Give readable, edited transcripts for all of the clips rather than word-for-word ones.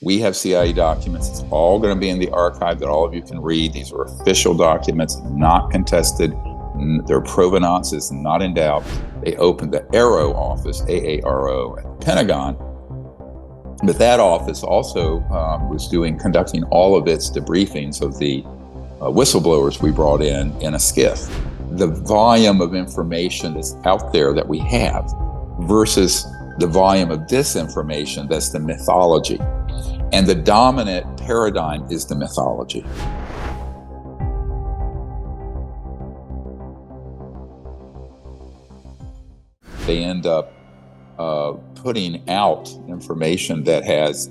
We have CIA documents. It's all going to be in the archive that all of you can read. These are official documents, not contested. Their provenance is not in doubt. They opened the AARO office, AARO, at the Pentagon. But that office also was conducting all of its debriefings of the whistleblowers we brought in a skiff. The volume of information that's out there that we have versus the volume of disinformation, that's the mythology. And the dominant paradigm is the mythology. They end up putting out information that has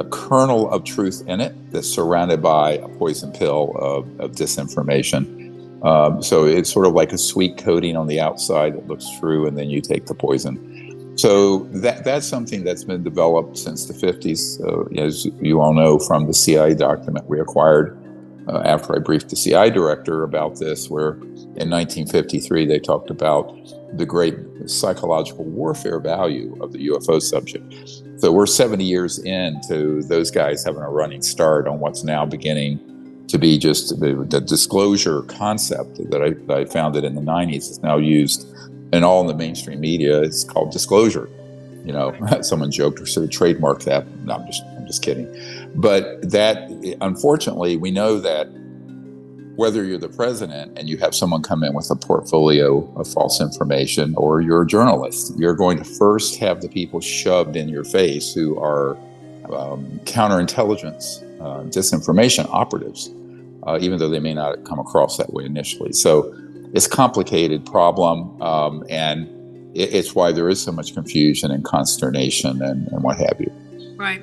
a kernel of truth in it that's surrounded by a poison pill of disinformation. So it's sort of like a sweet coating on the outside that looks true, and then you take the poison. So that's something that's been developed since the 50s, as you all know from the CIA document we acquired after I briefed the CIA director about this, where in 1953 they talked about the great psychological warfare value of the UFO subject. So we're 70 years into those guys having a running start on what's now beginning to be just the disclosure concept that I founded in the 90s is now used in all in the mainstream media. It's called disclosure. You know, someone joked or sort of trademarked that. No, I'm just kidding. But that, unfortunately, we know that whether you're the president and you have someone come in with a portfolio of false information, or you're a journalist, you're going to first have the people shoved in your face who are counterintelligence, disinformation operatives, even though they may not come across that way initially. So it's a complicated problem, and it's why there is so much confusion and consternation and what have you. Right.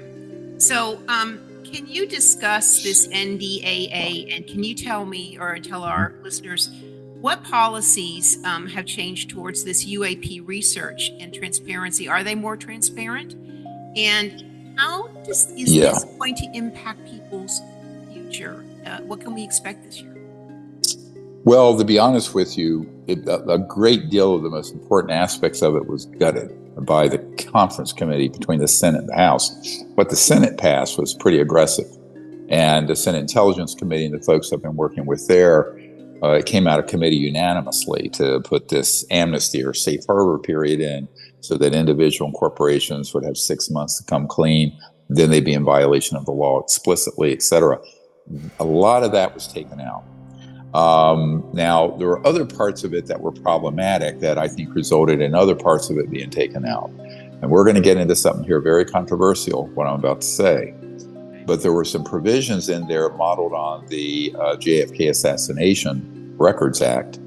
So can you discuss this NDAA, and can you tell me or tell our listeners what policies have changed towards this UAP research and transparency? Are they more transparent? And how is this going to impact people's future? What can we expect this year? Well, to be honest with you, a great deal of the most important aspects of it was gutted by the conference committee between the Senate and the House. What the Senate passed was pretty aggressive. And the Senate Intelligence Committee and the folks I've been working with there, it came out of committee unanimously to put this amnesty or safe harbor period in so that individual and corporations would have 6 months to come clean. Then they'd be in violation of the law explicitly, et cetera. A lot of that was taken out. Now, there were other parts of it that were problematic that I think resulted in other parts of it being taken out. And we're going to get into something here very controversial, what I'm about to say. But there were some provisions in there modeled on the JFK Assassination Records Act,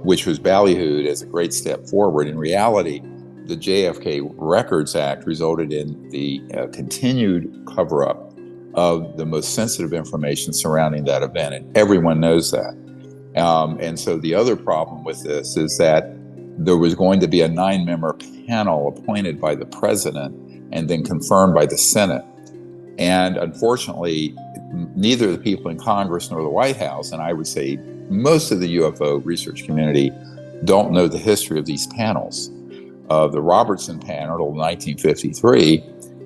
which was ballyhooed as a great step forward. In reality, the JFK Records Act resulted in the continued cover-up of the most sensitive information surrounding that event, and everyone knows that. And so the other problem with this is that there was going to be a 9-member panel appointed by the president and then confirmed by the Senate. And unfortunately, neither the people in Congress nor the White House, and I would say most of the UFO research community, don't know the history of these panels. The Robertson panel in 1953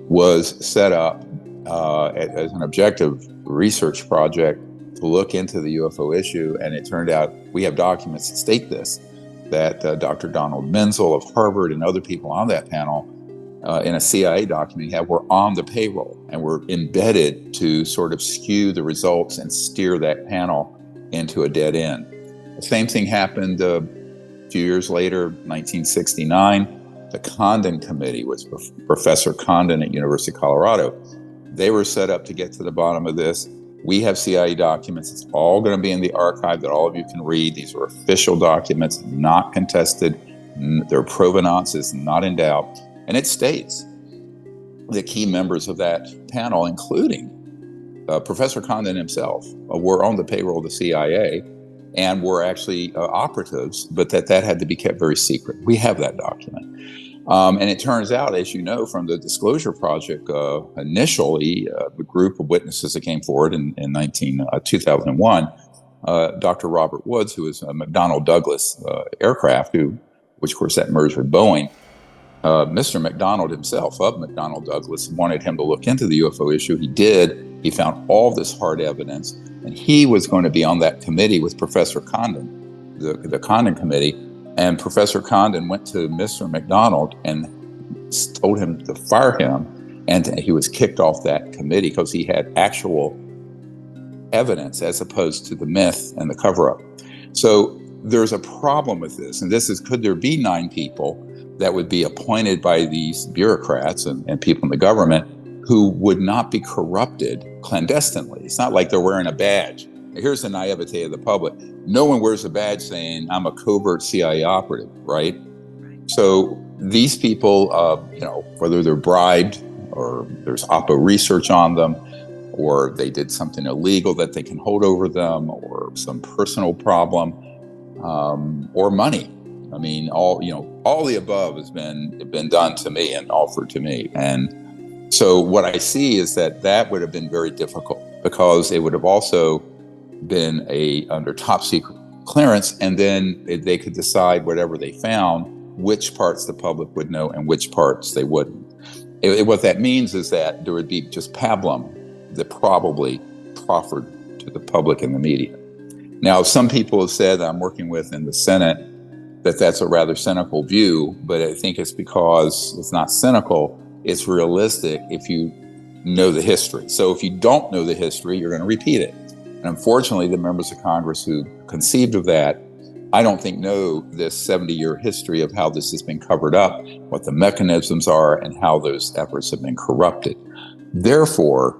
was set up as an objective research project to look into the UFO issue, and it turned out we have documents that state this, that Dr. Donald Menzel of Harvard and other people on that panel in a CIA document were on the payroll and were embedded to sort of skew the results and steer that panel into a dead end. The same thing happened a few years later, 1969. The Condon Committee with Professor Condon at University of Colorado. They were set up to get to the bottom of this. We have CIA documents. It's all going to be in the archive that all of you can read. These are official documents, not contested. Their provenance is not in doubt. And it states the key members of that panel, including Professor Condon himself, were on the payroll of the CIA and were actually operatives, but that had to be kept very secret. We have that document. And it turns out, as you know, from the Disclosure Project, initially, the group of witnesses that came forward in 2001, Dr. Robert Woods, who was a McDonnell Douglas aircraft, which of course that merged with Boeing, Mr. McDonald himself, of McDonnell Douglas, wanted him to look into the UFO issue. He did. He found all this hard evidence, and he was going to be on that committee with Professor Condon, the Condon Committee. And Professor Condon went to Mr. McDonald and told him to fire him, and he was kicked off that committee because he had actual evidence as opposed to the myth and the cover-up. So there's a problem with this, and this is, could there be 9 people that would be appointed by these bureaucrats and people in the government who would not be corrupted clandestinely? It's not like they're wearing a badge. Here's the naivete of the public. No one wears a badge saying, I'm a covert CIA operative, right? So these people, whether they're bribed or there's Oppo research on them, or they did something illegal that they can hold over them, or some personal problem, or money. I mean, all the above has been done to me and offered to me. And so what I see is that would have been very difficult, because it would have also been under top secret clearance, and then they could decide whatever they found, which parts the public would know and which parts they wouldn't. What that means is that there would be just pablum that probably proffered to the public and the media. Now, some people have said that I'm working with in the Senate that that's a rather cynical view, but I think it's because it's not cynical, it's realistic if you know the history. So if you don't know the history, you're going to repeat it. And unfortunately, the members of Congress who conceived of that, I don't think know this 70-year history of how this has been covered up, what the mechanisms are, and how those efforts have been corrupted. Therefore,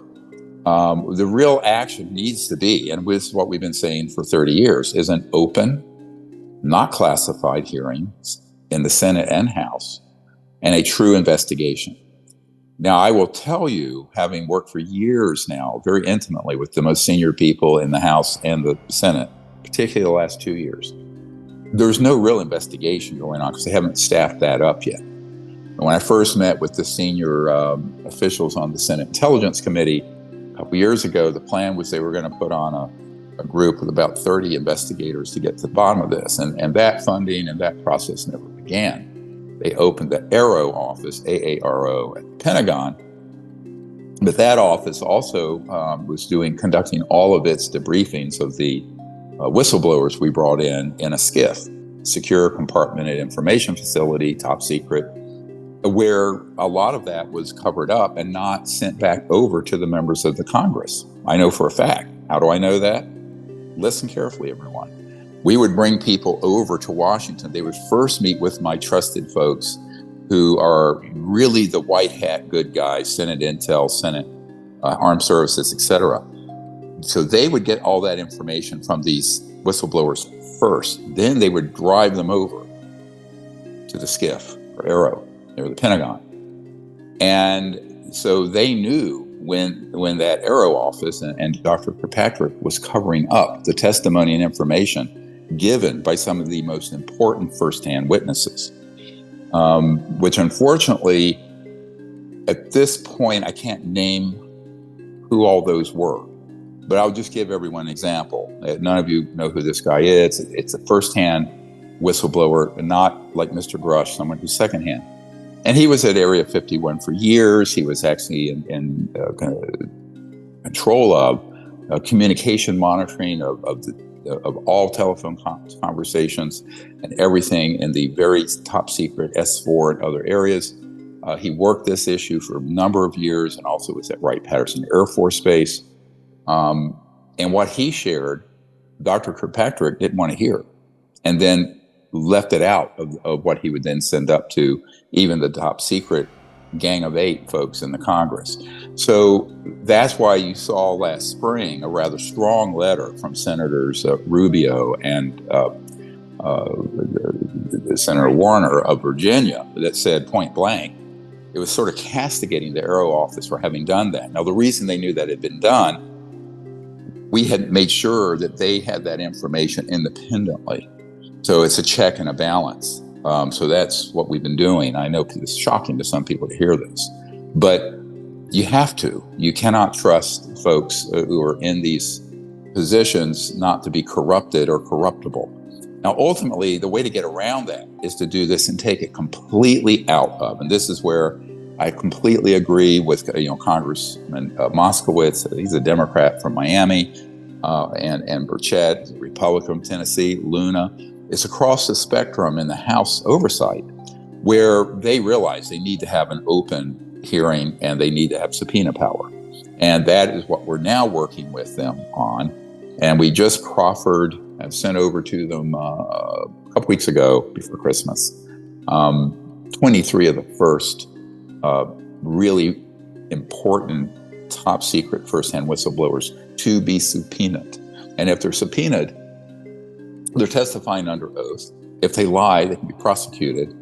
the real action needs to be, and with what we've been saying for 30 years, is an open, not classified hearings in the Senate and House, and a true investigation. Now, I will tell you, having worked for years now, very intimately with the most senior people in the House and the Senate, particularly the last 2 years, there's no real investigation going on because they haven't staffed that up yet. And when I first met with the senior officials on the Senate Intelligence Committee a couple years ago, the plan was they were going to put on a group with about 30 investigators to get to the bottom of this. And that funding and that process never began. They opened the AARO office, AARO, at the Pentagon. But that office also was conducting all of its debriefings of the whistleblowers we brought in a SCIF, secure compartmented information facility, top secret, where a lot of that was covered up and not sent back over to the members of the Congress. I know for a fact. How do I know that? Listen carefully, everyone. We would bring people over to Washington. They would first meet with my trusted folks who are really the white hat good guys, Senate Intel, Senate Armed Services, etc. So they would get all that information from these whistleblowers first. Then they would drive them over to the SCIF or AARO or the Pentagon. And so they knew when that AARO office and Dr. Patrick was covering up the testimony and information given by some of the most important firsthand witnesses, which unfortunately, at this point, I can't name who all those were, but I'll just give everyone an example. None of you know who this guy is. It's a firsthand whistleblower, not like Mr. Grush, someone who's secondhand. And he was at Area 51 for years. He was actually in control of communication monitoring of all telephone conversations and everything in the very top secret S4 and other areas. He worked this issue for a number of years and also was at Wright-Patterson Air Force Base. And what he shared, Dr. Kirkpatrick didn't want to hear, and then left it out of what he would then send up to even the top secret Gang of 8 folks in the Congress. So that's why you saw last spring a rather strong letter from Senators Rubio and Senator Warner of Virginia that said point blank, it was sort of castigating the AARO office for having done that. Now, the reason they knew that had been done, we had made sure that they had that information independently. So it's a check and a balance. So that's what we've been doing. I know it's shocking to some people to hear this, but you have to. You cannot trust folks who are in these positions not to be corrupted or corruptible. Now, ultimately, the way to get around that is to do this and take it completely out of. And this is where I completely agree with Congressman Moskowitz. He's a Democrat from Miami, and Burchett, Republican from Tennessee, Luna. It's across the spectrum in the House oversight where they realize they need to have an open hearing and they need to have subpoena power. And that is what we're now working with them on. And we just proffered, I've sent over to them a couple weeks ago before Christmas, 23 of the first really important top secret firsthand whistleblowers to be subpoenaed. And if they're subpoenaed, they're testifying under oath. If they lie, they can be prosecuted,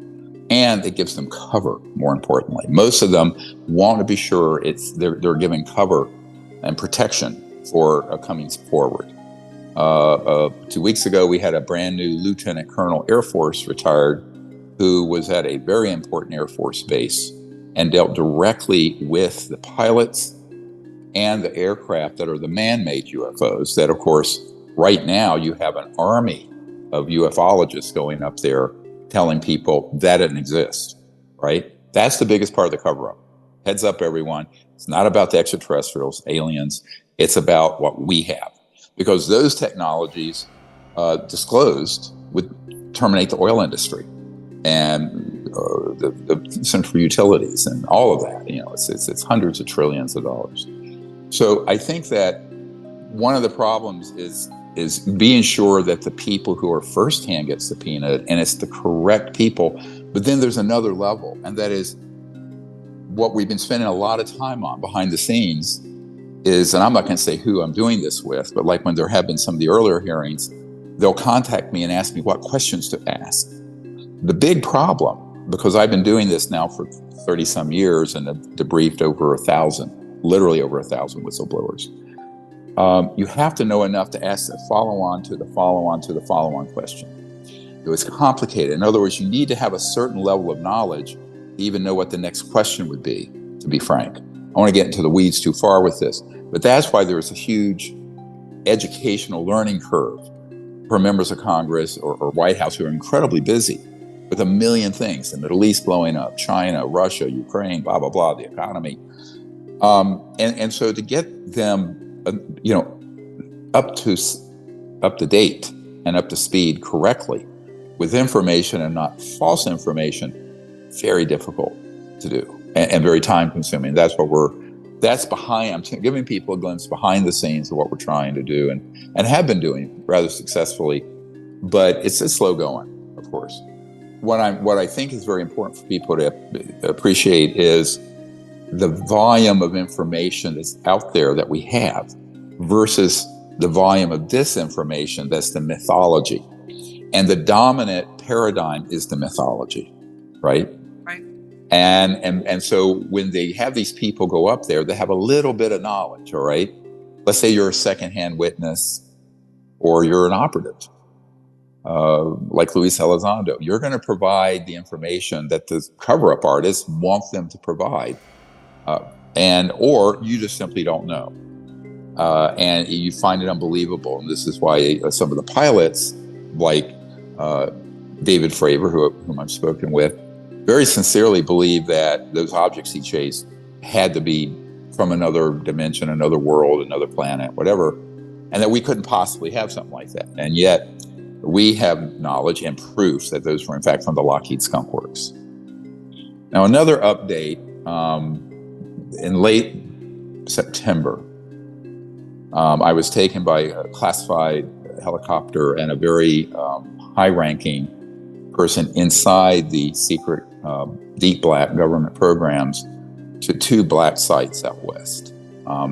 and it gives them cover, more importantly. Most of them want to be sure they're giving cover and protection for coming forward. 2 weeks ago, we had a brand new Lieutenant Colonel Air Force retired who was at a very important Air Force base and dealt directly with the pilots and the aircraft that are the man-made UFOs that, of course, right now you have an army of ufologists going up there telling people that didn't exist, right? That's the biggest part of the cover-up. Heads up, everyone. It's not about the extraterrestrials, aliens. It's about what we have. Because those technologies disclosed would terminate the oil industry and the central utilities and all of that. It's hundreds of trillions of dollars. So I think that one of the problems is being sure that the people who are firsthand get subpoenaed and it's the correct people. But then there's another level, and that is what we've been spending a lot of time on behind the scenes is, and I'm not going to say who I'm doing this with, but like when there have been some of the earlier hearings, they'll contact me and ask me what questions to ask. The big problem, because I've been doing this now for 30 some years and have debriefed literally over 1,000 whistleblowers. You have to know enough to ask the follow-on to the follow-on to the follow-on question. It was complicated. In other words, you need to have a certain level of knowledge to even know what the next question would be, to be frank. I want to get into the weeds too far with this, but that's why there's a huge educational learning curve for members of Congress or White House who are incredibly busy with a million things, the Middle East blowing up, China, Russia, Ukraine, blah, blah, blah, the economy. And so to get them, up to date and up to speed correctly with information and not false information, very difficult to do and very time consuming. That's behind. I'm giving people a glimpse behind the scenes of what we're trying to do and have been doing rather successfully, but it's slow going, of course. What I think is very important for people to appreciate is the volume of information that's out there that we have versus the volume of disinformation that's the mythology. And the dominant paradigm is the mythology, right? Right. And so when they have these people go up there, they have a little bit of knowledge, all right? Let's say you're a secondhand witness or you're an operative, like Luis Elizondo. You're going to provide the information that the cover-up artists want them to provide. Or you just simply don't know. And you find it unbelievable. And this is why some of the pilots, like David Fravor, whom I've spoken with, very sincerely believe that those objects he chased had to be from another dimension, another world, another planet, whatever, and that we couldn't possibly have something like that. And yet we have knowledge and proof that those were in fact from the Lockheed Skunk Works. Now, another update, in late September, I was taken by a classified helicopter and a very high-ranking person inside the secret deep black government programs to 2 black sites out west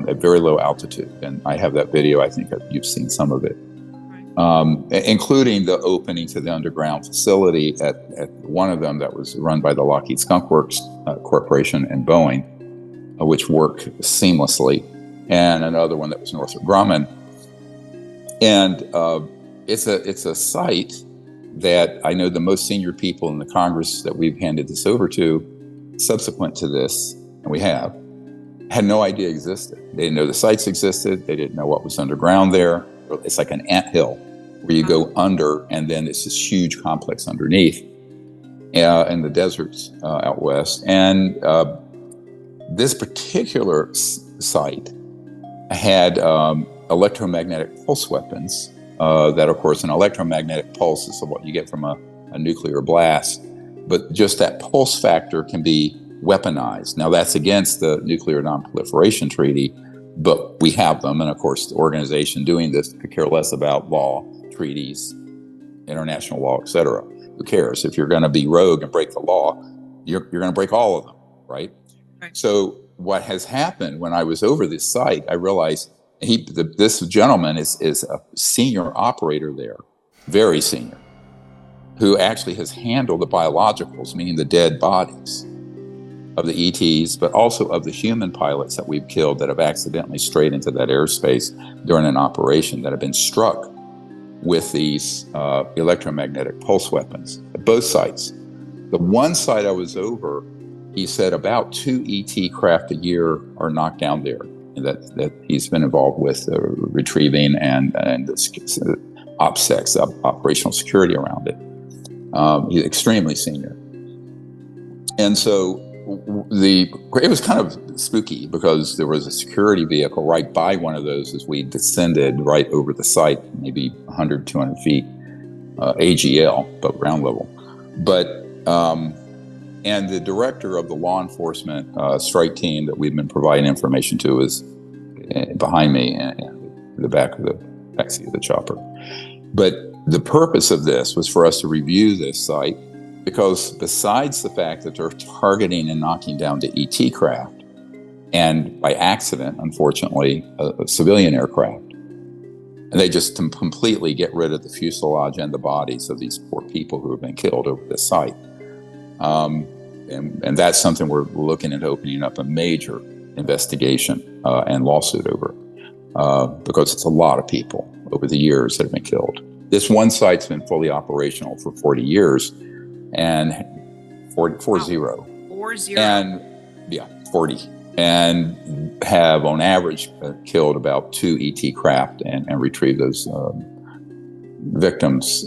at very low altitude. And I have that video. I think you've seen some of it, including the opening to the underground facility at one of them that was run by the Lockheed Skunk Works Corporation and Boeing, which work seamlessly, and another one that was Northrop Grumman. And it's a site that I know the most senior people in the Congress that we've handed this over to subsequent to this, and we have, had no idea existed. They didn't know the sites existed. They didn't know what was underground there. It's like an anthill where you go under, and then it's this huge complex underneath in the deserts out west. And this particular site had electromagnetic pulse weapons. That, of course, an electromagnetic pulse is what you get from a nuclear blast, but just that pulse factor can be weaponized. Now, that's against the Nuclear Non-Proliferation Treaty, but we have them. And of course, the organization doing this could care less about law, treaties, international law, etc. Who cares? If you're going to be rogue and break the law, you're going to break all of them, right? So what has happened when I was over this site, I realized this gentleman is a senior operator there, very senior, who actually has handled the biologicals, meaning the dead bodies of the ETs, but also of the human pilots that we've killed that have accidentally strayed into that airspace during an operation that have been struck with these electromagnetic pulse weapons at both sites. The one site I was over, he said about 2 ET craft a year are knocked down there, and that he's been involved with retrieving and the OPSEC, operational security around it. He's extremely senior. And so it was kind of spooky because there was a security vehicle right by one of those as we descended right over the site, maybe 100, 200 feet, AGL, but ground level. But, and the director of the law enforcement strike team that we've been providing information to is behind me in the back of the backseat of the chopper. But the purpose of this was for us to review this site, because besides the fact that they're targeting and knocking down the ET craft, and by accident, unfortunately, a civilian aircraft, and they just completely get rid of the fuselage and the bodies of these poor people who have been killed over this site. And that's something we're looking at opening up a major investigation and lawsuit over, because it's a lot of people over the years that have been killed. This one site's been fully operational for 40 years, and 40. And yeah, 40, and have on average killed about 2 ET craft and retrieved those victims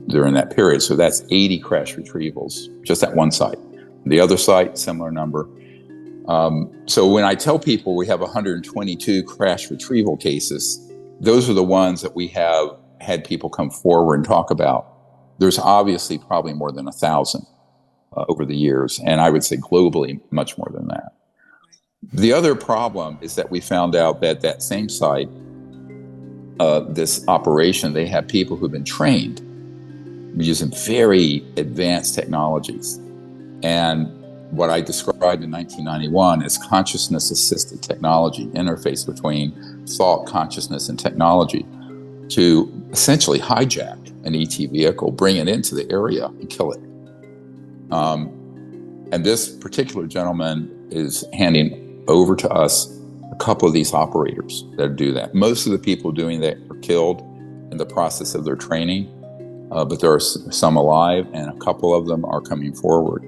during that period. So that's 80 crash retrievals, just at one site. The other site, similar number. So when I tell people we have 122 crash retrieval cases, those are the ones that we have had people come forward and talk about. There's obviously probably more than 1,000 over the years, and I would say globally much more than that. The other problem is that we found out that that same site, this operation, they have people who've been trained using very advanced technologies. And what I described in 1991 as consciousness-assisted technology, interface between thought, consciousness, and technology, to essentially hijack an ET vehicle, bring it into the area, and kill it. And this particular gentleman is handing over to us a couple of these operators that do that. Most of the people doing that are killed in the process of their training, but there are some alive, and a couple of them are coming forward.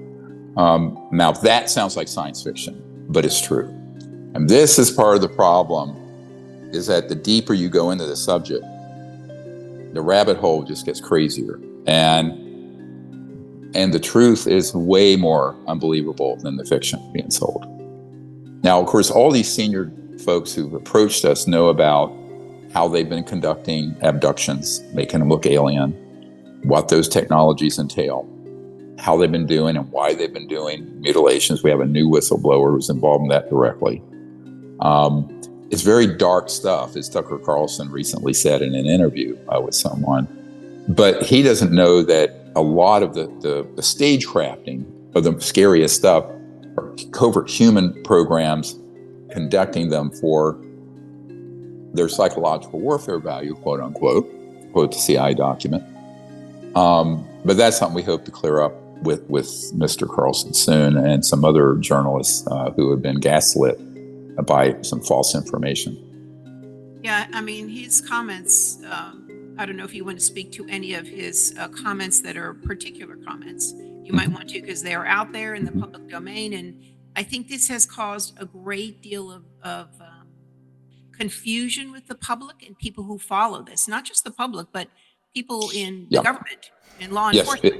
Now, that sounds like science fiction, but it's true. And this is part of the problem, is that the deeper you go into the subject, the rabbit hole just gets crazier. And the truth is way more unbelievable than the fiction being sold. Now, of course, all these senior folks who've approached us know about how they've been conducting abductions, making them look alien, what those technologies entail, how they've been doing and why they've been doing mutilations. We have a new whistleblower who's involved in that directly. It's very dark stuff, as Tucker Carlson recently said in an interview with someone. But he doesn't know that a lot of the stage crafting of the scariest stuff are covert human programs conducting them for their psychological warfare value, quote unquote, quote the CIA document. But that's something we hope to clear up with Mr. Carlson soon, and some other journalists who have been gaslit by some false information. Yeah, I mean, his comments, I don't know if you want to speak to any of his comments that are particular comments. You might want to, because they are out there in the public domain. And I think this has caused a great deal of confusion with the public and people who follow this. Not just the public, but people in the Yeah. government and law Yes. enforcement.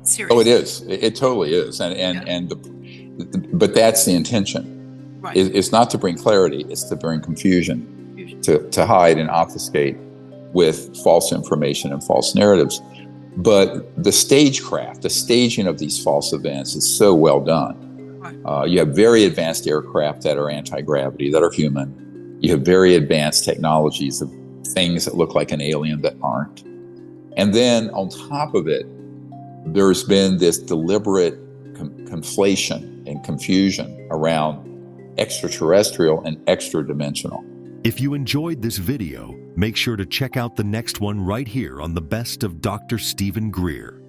Serious. Oh, it is. It totally is. But that's the intention. Right. It's not to bring clarity. It's to bring confusion, to hide and obfuscate with false information and false narratives. But the stagecraft, the staging of these false events is so well done. Right. You have very advanced aircraft that are anti-gravity, that are human. You have very advanced technologies of things that look like an alien that aren't. And then on top of it, there's been this deliberate conflation and confusion around extraterrestrial and extra-dimensional. If you enjoyed this video, make sure to check out the next one right here on the Best of Dr. Stephen Greer.